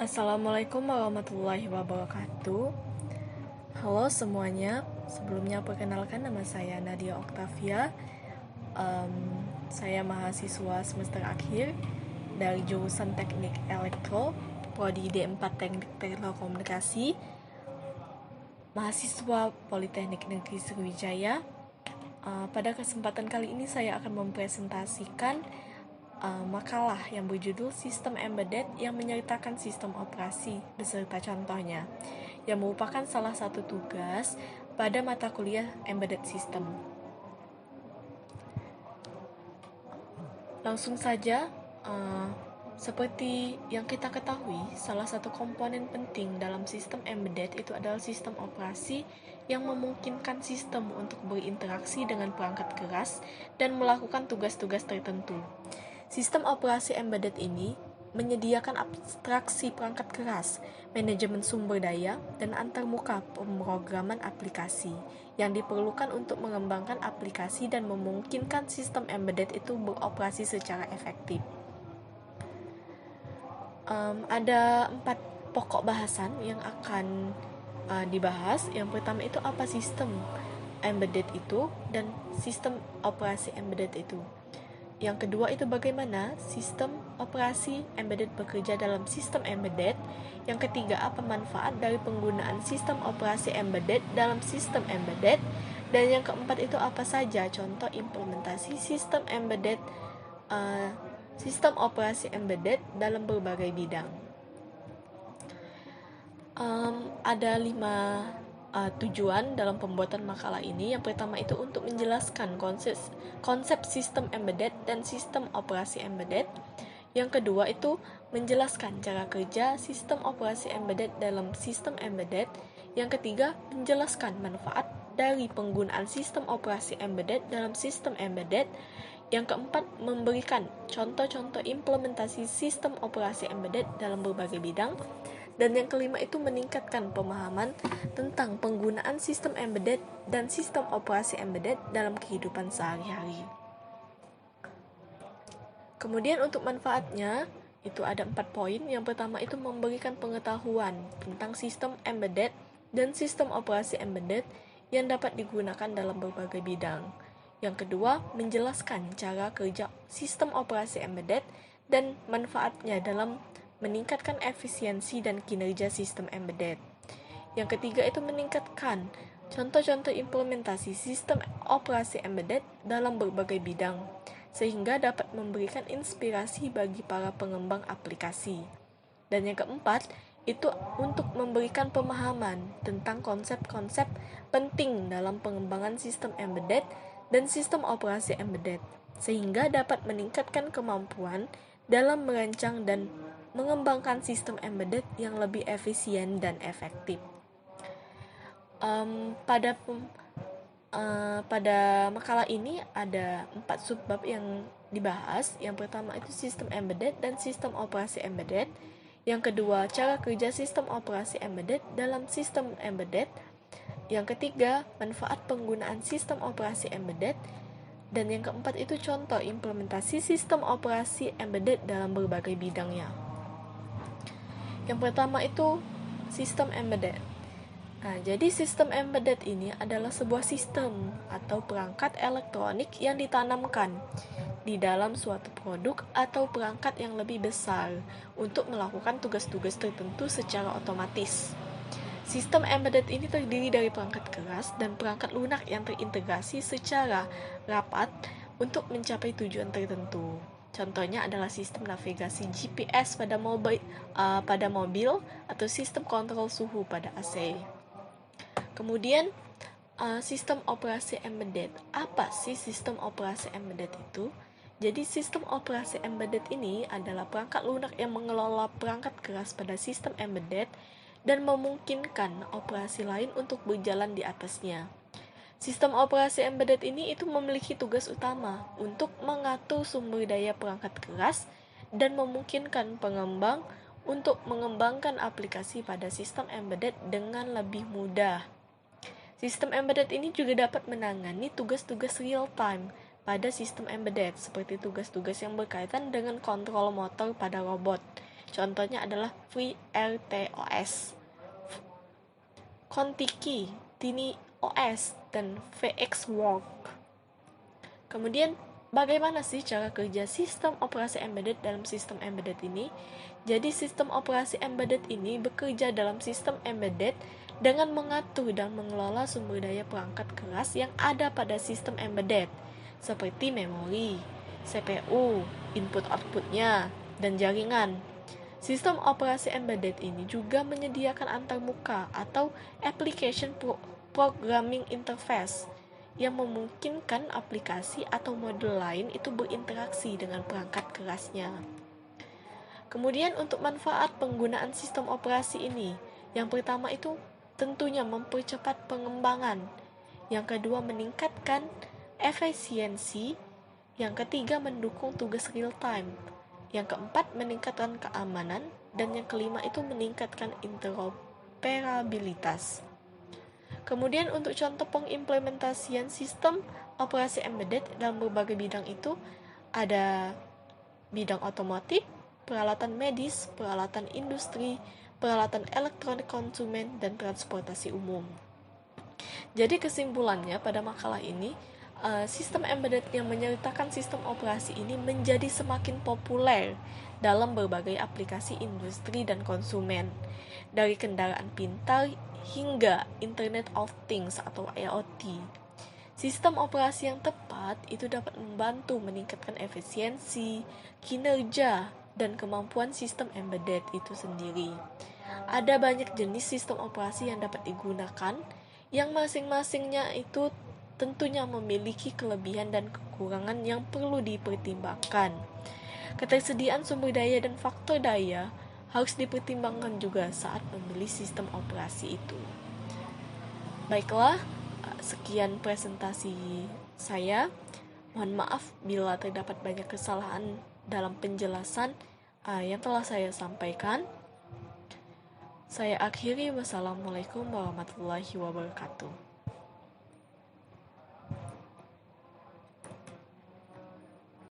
Assalamualaikum warahmatullahi wabarakatuh. Halo semuanya, sebelumnya perkenalkan nama saya Nadia Oktavia. Saya mahasiswa semester akhir dari jurusan Teknik Elektro, Prodi D4 Teknik Telekomunikasi, mahasiswa Politeknik Negeri Sriwijaya. Pada kesempatan kali ini saya akan mempresentasikan makalah yang berjudul Sistem Embedded yang menyertakan sistem operasi beserta contohnya, yang merupakan salah satu tugas pada mata kuliah Embedded System. Langsung saja, seperti yang kita ketahui, salah satu komponen penting dalam sistem embedded itu adalah sistem operasi yang memungkinkan sistem untuk berinteraksi dengan perangkat keras dan melakukan tugas-tugas tertentu. Sistem operasi embedded ini menyediakan abstraksi perangkat keras, manajemen sumber daya, dan antarmuka pemrograman aplikasi yang diperlukan untuk mengembangkan aplikasi dan memungkinkan sistem embedded itu beroperasi secara efektif. Ada 4 pokok bahasan yang akan dibahas. Yang pertama itu apa sistem embedded itu dan sistem operasi embedded itu. Yang kedua itu bagaimana sistem operasi embedded bekerja dalam sistem embedded. Yang ketiga, apa manfaat dari penggunaan sistem operasi embedded dalam sistem embedded. Dan yang keempat itu apa saja contoh implementasi sistem embedded, sistem operasi embedded dalam berbagai bidang. Ada 5 tujuan dalam pembuatan makalah ini. Yang pertama itu untuk menjelaskan konsep sistem embedded dan sistem operasi embedded. Yang kedua itu menjelaskan cara kerja sistem operasi embedded dalam sistem embedded. Yang ketiga, menjelaskan manfaat dari penggunaan sistem operasi embedded dalam sistem embedded. Yang keempat, memberikan contoh-contoh implementasi sistem operasi embedded dalam berbagai bidang. Dan yang kelima itu meningkatkan pemahaman tentang penggunaan sistem embedded dan sistem operasi embedded dalam kehidupan sehari-hari. Kemudian untuk manfaatnya, itu ada 4 poin. Yang pertama itu memberikan pengetahuan tentang sistem embedded dan sistem operasi embedded yang dapat digunakan dalam berbagai bidang. Yang kedua, menjelaskan cara kerja sistem operasi embedded dan manfaatnya dalam meningkatkan efisiensi dan kinerja sistem embedded. Yang ketiga itu meningkatkan contoh-contoh implementasi sistem operasi embedded dalam berbagai bidang, sehingga dapat memberikan inspirasi bagi para pengembang aplikasi. Dan yang keempat, itu untuk memberikan pemahaman tentang konsep-konsep penting dalam pengembangan sistem embedded dan sistem operasi embedded, sehingga dapat meningkatkan kemampuan dalam merancang dan mengembangkan sistem embedded yang lebih efisien dan efektif. Pada makalah ini ada 4 subbab yang dibahas. Yang pertama itu sistem embedded dan sistem operasi embedded. Yang kedua, cara kerja sistem operasi embedded dalam sistem embedded. Yang ketiga, manfaat penggunaan sistem operasi embedded. Dan yang keempat itu contoh implementasi sistem operasi embedded dalam berbagai bidangnya. Yang pertama itu sistem embedded. Jadi sistem embedded ini adalah sebuah sistem atau perangkat elektronik yang ditanamkan di dalam suatu produk atau perangkat yang lebih besar untuk melakukan tugas-tugas tertentu secara otomatis. Sistem embedded ini terdiri dari perangkat keras dan perangkat lunak yang terintegrasi secara rapat untuk mencapai tujuan tertentu. Contohnya adalah sistem navigasi GPS pada mobil atau sistem kontrol suhu pada AC. Kemudian sistem operasi embedded. Apa sih sistem operasi embedded itu? Jadi sistem operasi embedded ini adalah perangkat lunak yang mengelola perangkat keras pada sistem embedded dan memungkinkan operasi lain untuk berjalan di atasnya. Sistem operasi embedded ini itu memiliki tugas utama untuk mengatur sumber daya perangkat keras dan memungkinkan pengembang untuk mengembangkan aplikasi pada sistem embedded dengan lebih mudah. Sistem embedded ini juga dapat menangani tugas-tugas real-time pada sistem embedded, seperti tugas-tugas yang berkaitan dengan kontrol motor pada robot. Contohnya adalah FreeRTOS, Contiki, TinyOS, dan VxWorks. Kemudian, bagaimana sih cara kerja sistem operasi embedded dalam sistem embedded ini? Jadi, sistem operasi embedded ini bekerja dalam sistem embedded dengan mengatur dan mengelola sumber daya perangkat keras yang ada pada sistem embedded, seperti memori, CPU, input-outputnya, dan jaringan. Sistem operasi embedded ini juga menyediakan antarmuka atau application programming interface yang memungkinkan aplikasi atau modul lain itu berinteraksi dengan perangkat kerasnya. Kemudian untuk manfaat penggunaan sistem operasi ini, yang pertama itu tentunya mempercepat pengembangan, yang kedua meningkatkan efisiensi, yang ketiga mendukung tugas real time, yang keempat meningkatkan keamanan, dan yang kelima itu meningkatkan interoperabilitas. Kemudian untuk contoh pengimplementasian sistem operasi embedded dalam berbagai bidang itu ada bidang otomotif, peralatan medis, peralatan industri, peralatan elektronik konsumen, dan transportasi umum. Jadi kesimpulannya pada makalah ini, sistem embedded yang menyertakan sistem operasi ini menjadi semakin populer dalam berbagai aplikasi industri dan konsumen, dari kendaraan pintar hingga Internet of Things atau IoT. Sistem operasi yang tepat itu dapat membantu meningkatkan efisiensi, kinerja, dan kemampuan sistem embedded itu sendiri. Ada banyak jenis sistem operasi yang dapat digunakan, yang masing-masingnya itu tentunya memiliki kelebihan dan kekurangan yang perlu dipertimbangkan. Ketersediaan sumber daya dan faktor daya harus dipertimbangkan juga saat memilih sistem operasi itu. Baiklah, sekian presentasi saya. Mohon maaf bila terdapat banyak kesalahan dalam penjelasan yang telah saya sampaikan. Saya akhiri, wassalamualaikum warahmatullahi wabarakatuh.